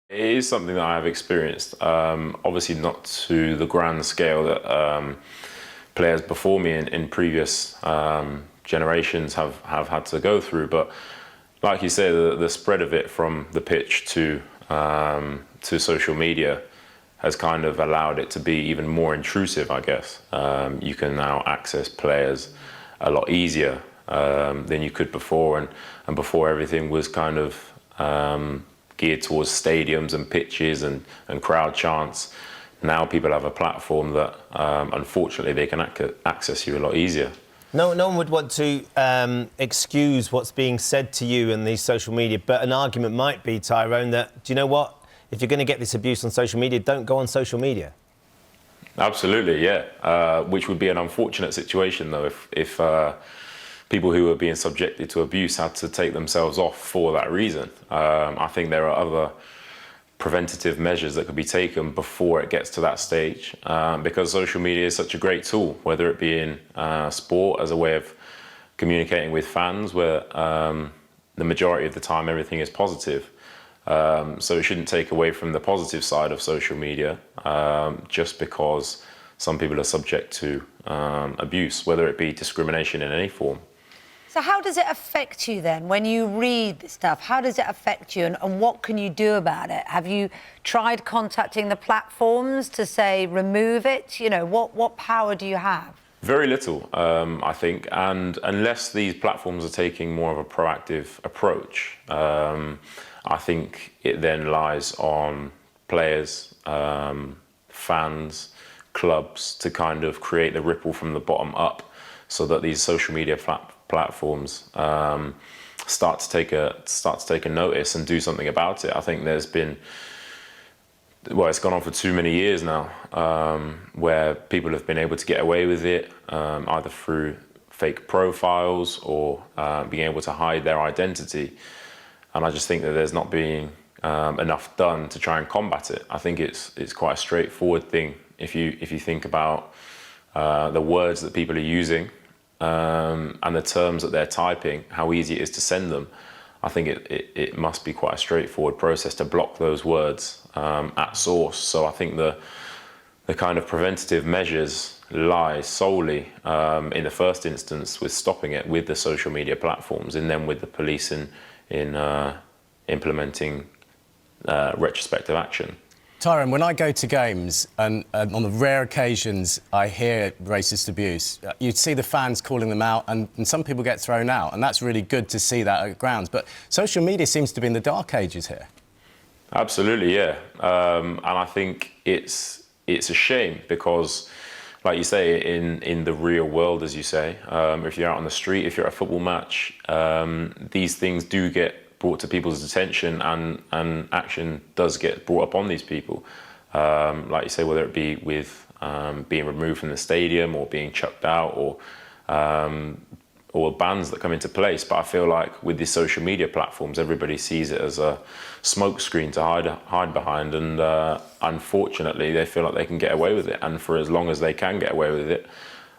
It is something that I've experienced, obviously not to the grand scale that players before me in previous generations have had to go through, but like you say, the spread of it from the pitch to social media has kind of allowed it to be even more intrusive, I guess. You can now access players a lot easier than you could before, and before everything was kind of geared towards stadiums and pitches and crowd chants. Now people have a platform that, unfortunately, they can access you a lot easier. No one would want to excuse what's being said to you in these social media, but an argument might be, Tyrone, that, do you know what? If you're going to get this abuse on social media, don't go on social media. Absolutely, yeah. Which would be an unfortunate situation, though, if people who are being subjected to abuse had to take themselves off for that reason. I think there are other preventative measures that could be taken before it gets to that stage, because social media is such a great tool, whether it be in sport as a way of communicating with fans, where the majority of the time everything is positive. So it shouldn't take away from the positive side of social media, just because some people are subject to abuse, whether it be discrimination in any form. So how does it affect you then when you read this stuff? How does it affect you, and what can you do about it? Have you tried contacting the platforms to say remove it? You know, what power do you have? Very little, I think, and unless these platforms are taking more of a proactive approach, I think it then lies on players, fans, clubs to kind of create the ripple from the bottom up, so that these social media platforms start to take a notice and do something about it. I think there's been, well, it's gone on for too many years now, where people have been able to get away with it, either through fake profiles or being able to hide their identity. And I just think that there's not being enough done to try and combat it. I think it's quite a straightforward thing if you think about the words that people are using and the terms that they're typing, how easy it is to send them. I think it must be quite a straightforward process to block those words at source. So I think the kind of preventative measures lie solely in the first instance with stopping it with the social media platforms, and then with the police in implementing retrospective action. Tyrone, when I go to games and on the rare occasions I hear racist abuse, you'd see the fans calling them out, and some people get thrown out, and that's really good to see that at grounds. But social media seems to be in the dark ages here. Absolutely, yeah. And I think it's a shame because, like you say, in the real world, as you say, if you're out on the street, if you're at a football match, these things do get brought to people's attention, and action does get brought up on these people. Like you say, whether it be with being removed from the stadium or being chucked out, or bans that come into place. But I feel like with these social media platforms, everybody sees it as a smokescreen to hide behind, and unfortunately they feel like they can get away with it. And for as long as they can get away with it,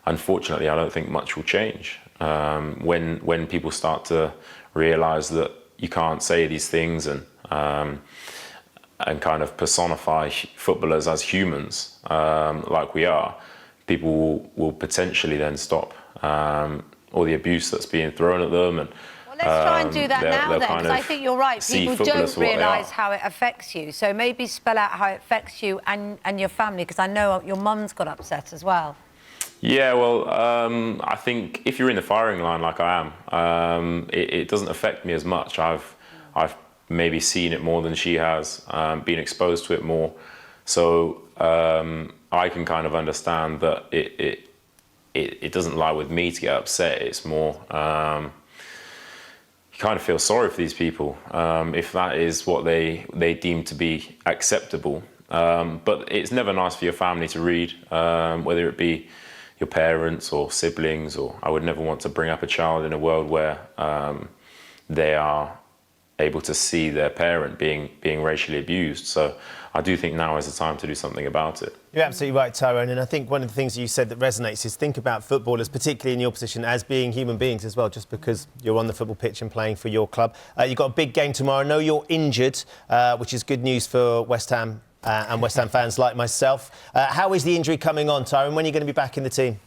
unfortunately I don't think much will change. When people start to realise that you can't say these things and kind of personify footballers as humans, like we are, people will potentially then stop all the abuse that's being thrown at them. And well, let's try and do that now then, because I think you're right. People don't realise how it affects you. So maybe spell out how it affects you and your family, because I know your mum's got upset as well. Yeah, well, I think if you're in the firing line like I am, it doesn't affect me as much. I've maybe seen it more than she has, been exposed to it more. So I can kind of understand that it doesn't lie with me to get upset. It's more, you kind of feel sorry for these people, if that is what they deem to be acceptable. But it's never nice for your family to read, whether it be your parents or siblings, or I would never want to bring up a child in a world where they are able to see their parent being racially abused. So I do think now is the time to do something about it. You're absolutely right, Tyrone. And I think one of the things you said that resonates is think about footballers, particularly in your position, as being human beings as well, just because you're on the football pitch and playing for your club. You've got a big game tomorrow. I know you're injured, which is good news for West Ham and West Ham fans like myself. How is the injury coming on, Tyrone? When are you going to be back in the team?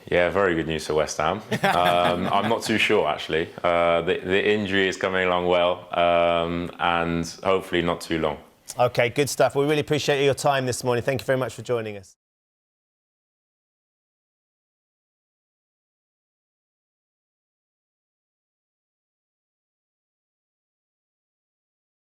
Yeah, very good news for West Ham. I'm not too sure, actually. The injury is coming along well, and hopefully not too long. OK, good stuff. We really appreciate your time this morning. Thank you very much for joining us.